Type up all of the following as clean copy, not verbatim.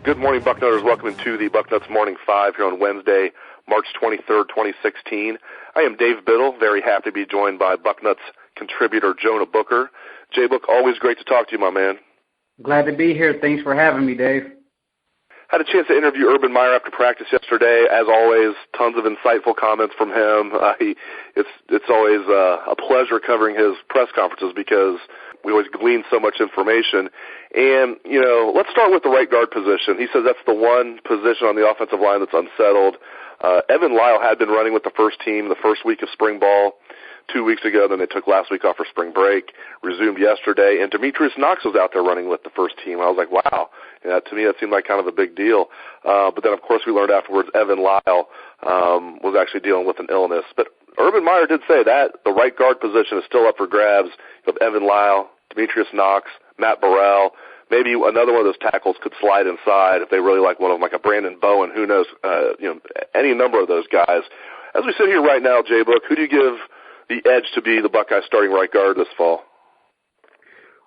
Good morning, Bucknutters. Welcome to the Bucknuts Morning 5 here on Wednesday, March 23rd, 2016. I am Dave Biddle, very happy to be joined by Bucknuts contributor Jonah Booker. J-Book, always great to talk to you, my man. Glad to be here. Thanks for having me, Dave. Had a chance to interview Urban Meyer after practice yesterday. As always, tons of insightful comments from him. It's always a pleasure covering his press conferences because we always glean so much information. And, let's start with the right guard position. He says that's the one position on the offensive line that's unsettled. Evan Lyle had been running with the first team the first week of spring ball 2 weeks ago. Then they took last week off for spring break, resumed yesterday. And Demetrius Knox was out there running with the first team. I was like, wow. To me, that seemed like kind of a big deal. But then, of course, we learned afterwards Evan Lyle was actually dealing with an illness. But Urban Meyer did say that the right guard position is still up for grabs. You have Evan Lyle, Demetrius Knox, Matt Burrell. Maybe another one of those tackles could slide inside if they really like one of them, like a Brandon Bowen. Who knows? Any number of those guys. As we sit here right now, J-Book, who do you give the edge to be the Buckeyes starting right guard this fall?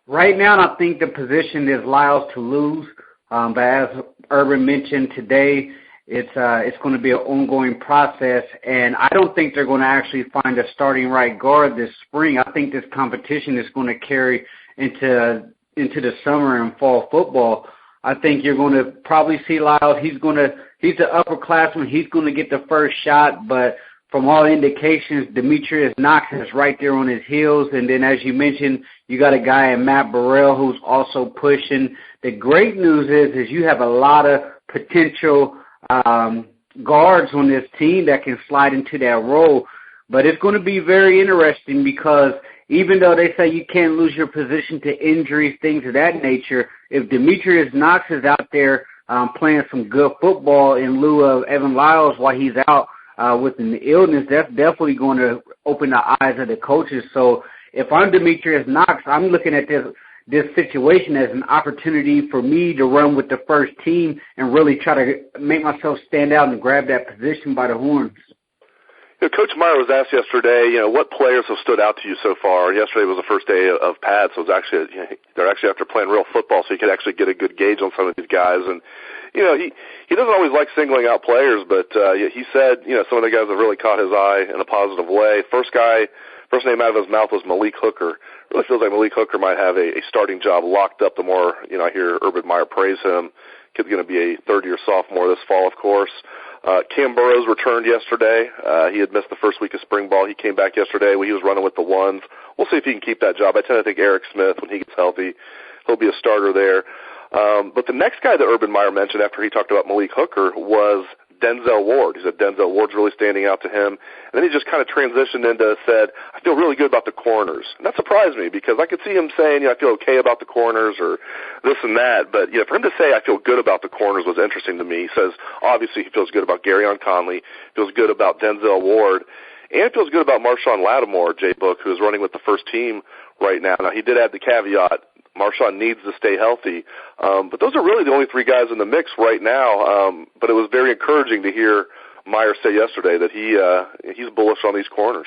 Right now, I think the position is Lyle's to lose. But as Urban mentioned today, it's going to be an ongoing process, and I don't think they're going to actually find a starting right guard this spring. I think this competition is going to carry into the summer and fall football. I think you're going to probably see Lyles. He's the upperclassman. He's going to get the first shot, but from all indications, Demetrius Knox is right there on his heels. And then, as you mentioned, you got a guy in Matt Burrell who's also pushing. The great news is you have a lot of potential guards on this team that can slide into that role. But it's going to be very interesting because even though they say you can't lose your position to injuries, things of that nature, if Demetrius Knox is out there playing some good football in lieu of Evan Lyles while he's out with an illness, that's definitely going to open the eyes of the coaches. So if I'm Demetrius Knox, I'm looking at this situation as an opportunity for me to run with the first team and really try to make myself stand out and grab that position by the horns. Coach Meyer was asked yesterday, what players have stood out to you so far? Yesterday was the first day of pads, so they're actually after playing real football, so you could actually get a good gauge on some of these guys. And he doesn't always like singling out players, but he said some of the guys have really caught his eye in a positive way. First name out of his mouth was Malik Hooker. Really feels like Malik Hooker might have a starting job locked up the more I hear Urban Meyer praise him. Kid's going to be a third-year sophomore this fall, of course. Cam Burrows returned yesterday. He had missed the first week of spring ball. He came back yesterday when he was running with the ones. We'll see if he can keep that job. I tend to think Eric Smith, when he gets healthy, he'll be a starter there. But the next guy that Urban Meyer mentioned after he talked about Malik Hooker was Denzel Ward. He said Denzel Ward's really standing out to him. And then he just kind of transitioned into said, I feel really good about the corners. And that surprised me because I could see him saying, I feel okay about the corners or this and that. But, for him to say I feel good about the corners was interesting to me. He says, obviously, he feels good about Garyon Conley, feels good about Denzel Ward, and feels good about Marshawn Lattimore, J-Book, who is running with the first team right now. Now, he did add the caveat, Marshawn needs to stay healthy. But those are really the only three guys in the mix right now. But it was very encouraging to hear Meyer say yesterday that he's bullish on these corners.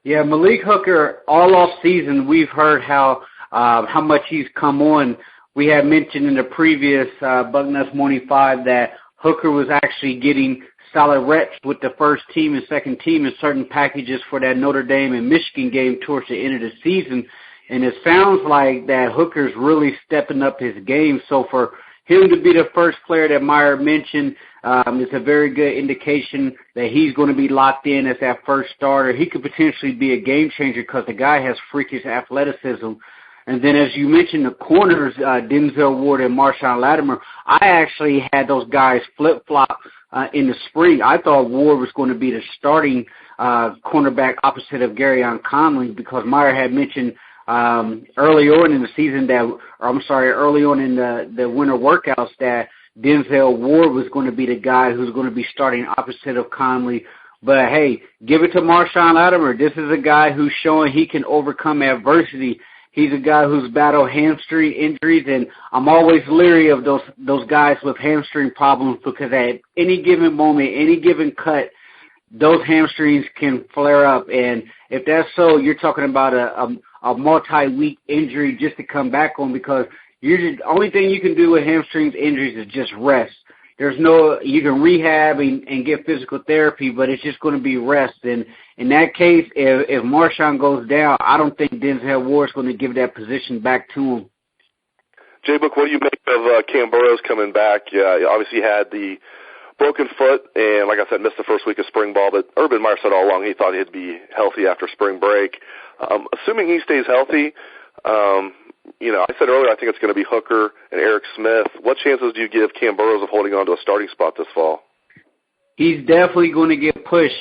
Yeah, Malik Hooker, all off season, we've heard how much he's come on. We had mentioned in the previous Bucknuts Morning 5 that Hooker was actually getting solid reps with the first team and second team in certain packages for that Notre Dame and Michigan game towards the end of the season. And it sounds like that Hooker's really stepping up his game. So for him to be the first player that Meyer mentioned, it's a very good indication that he's going to be locked in as that first starter. He could potentially be a game changer because the guy has freakish athleticism. And then, as you mentioned, the corners, Denzel Ward and Marshawn Lattimore, I actually had those guys flip-flop in the spring. I thought Ward was going to be the starting cornerback opposite of Garyon Conley because Meyer had mentioned early on in the season early on in the winter workouts that Denzel Ward was going to be the guy who's going to be starting opposite of Conley. But, hey, give it to Marshawn Lattimore. This is a guy who's showing he can overcome adversity. He's a guy who's battled hamstring injuries, and I'm always leery of those guys with hamstring problems because at any given moment, any given cut, those hamstrings can flare up. And if that's so, you're talking about a multi-week injury just to come back on, because the only thing you can do with hamstrings injuries is just rest. You can rehab and get physical therapy, but it's just going to be rest. And in that case, if Marshawn goes down, I don't think Denzel Ward's going to give that position back to him. J-Book, what do you make of Cam Burrows coming back? Yeah, he obviously had the broken foot and, like I said, missed the first week of spring ball, but Urban Meyer said all along he thought he'd be healthy after spring break. Assuming he stays healthy, I said earlier I think it's going to be Hooker and Eric Smith. What chances do you give Cam Burrows of holding on to a starting spot this fall? He's definitely going to get pushed.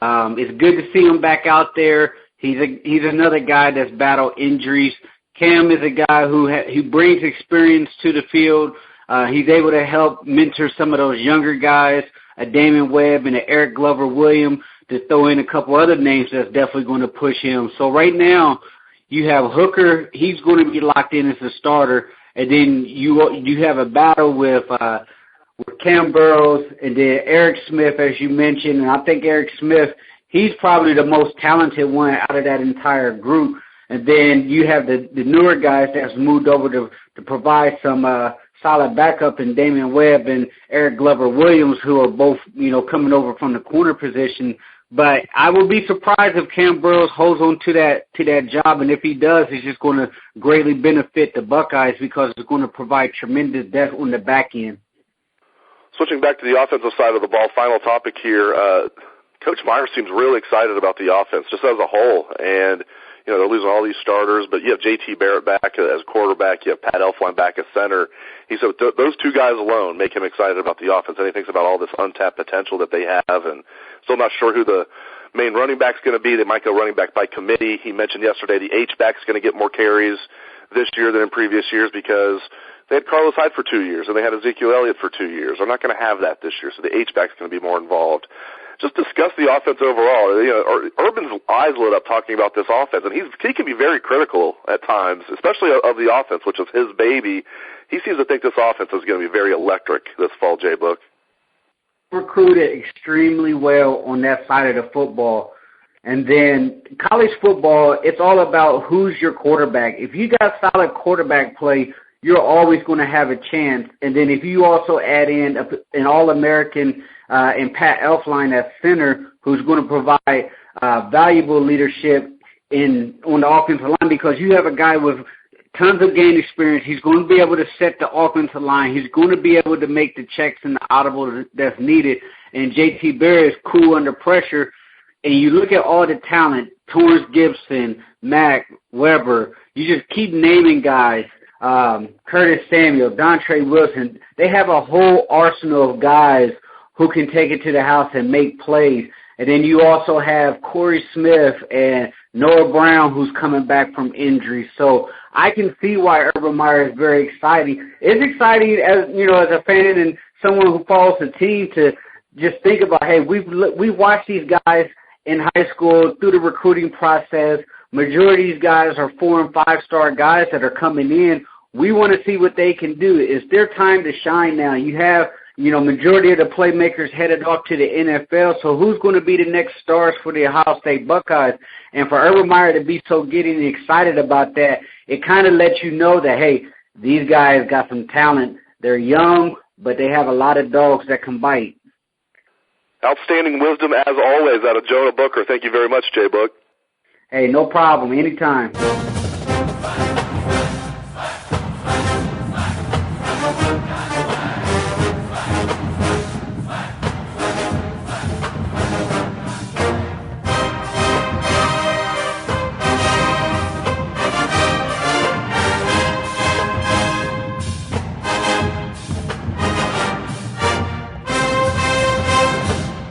It's good to see him back out there. He's another guy that's battled injuries. Cam is a guy who brings experience to the field. He's able to help mentor some of those younger guys, a Damon Webb and an Eric Glover-Williams, to throw in a couple other names that's definitely going to push him. So right now, you have Hooker. He's going to be locked in as a starter, and then you have a battle with Cam Burrows and then Eric Smith, as you mentioned. And I think Eric Smith, he's probably the most talented one out of that entire group. And then you have the newer guys that's moved over to provide some solid backup in Damon Webb and Eric Glover-Williams, who are both coming over from the corner position. But I will be surprised if Cam Burrows holds on to that job, and if he does, it's just going to greatly benefit the Buckeyes because it's going to provide tremendous depth on the back end. Switching back to the offensive side of the ball, final topic here. Coach Meyer seems really excited about the offense just as a whole, and they're losing all these starters, but you have J.T. Barrett back as quarterback, you have Pat Elflein back as center. He said those two guys alone make him excited about the offense, and he thinks about all this untapped potential that they have, and still not sure who the main running back's going to be. They might go running back by committee. He mentioned yesterday the H-back's going to get more carries this year than in previous years because they had Carlos Hyde for 2 years and they had Ezekiel Elliott for 2 years. They're not going to have that this year, so the H-back's going to be more involved. Just discuss the offense overall. Urban's eyes lit up talking about this offense, and he can be very critical at times, especially of the offense, which is his baby. He seems to think this offense is going to be very electric this fall, J-Book. Recruited extremely well on that side of the football. And then college football, it's all about who's your quarterback. If you got solid quarterback play, you're always going to have a chance. And then if you also add in an All-American and Pat Elflein at center, who's going to provide valuable leadership on the offensive line, because you have a guy with tons of game experience. He's going to be able to set the offensive line. He's going to be able to make the checks and the audibles that's needed. And J.T. Barrett is cool under pressure. And you look at all the talent, Torrance Gibson, Mack, Weber, you just keep naming guys, Curtis Samuel, Dontre Wilson. They have a whole arsenal of guys who can take it to the house and make plays. And then you also have Corey Smith and Noah Brown, who's coming back from injury. So I can see why Urban Meyer is very excited. It's exciting as a fan and someone who follows the team to just think about, hey, we've watched these guys in high school through the recruiting process. Majority of these guys are 4- and 5-star guys that are coming in. We want to see what they can do. It's their time to shine now. You have majority of the playmakers headed off to the NFL, so who's going to be the next stars for the Ohio State Buckeyes? And for Urban Meyer to be so getting excited about that, it kind of lets you know that, hey, these guys got some talent. They're young, but they have a lot of dogs that can bite. Outstanding wisdom, as always, out of Jonah Booker. Thank you very much, J-Book. Hey, no problem. Anytime.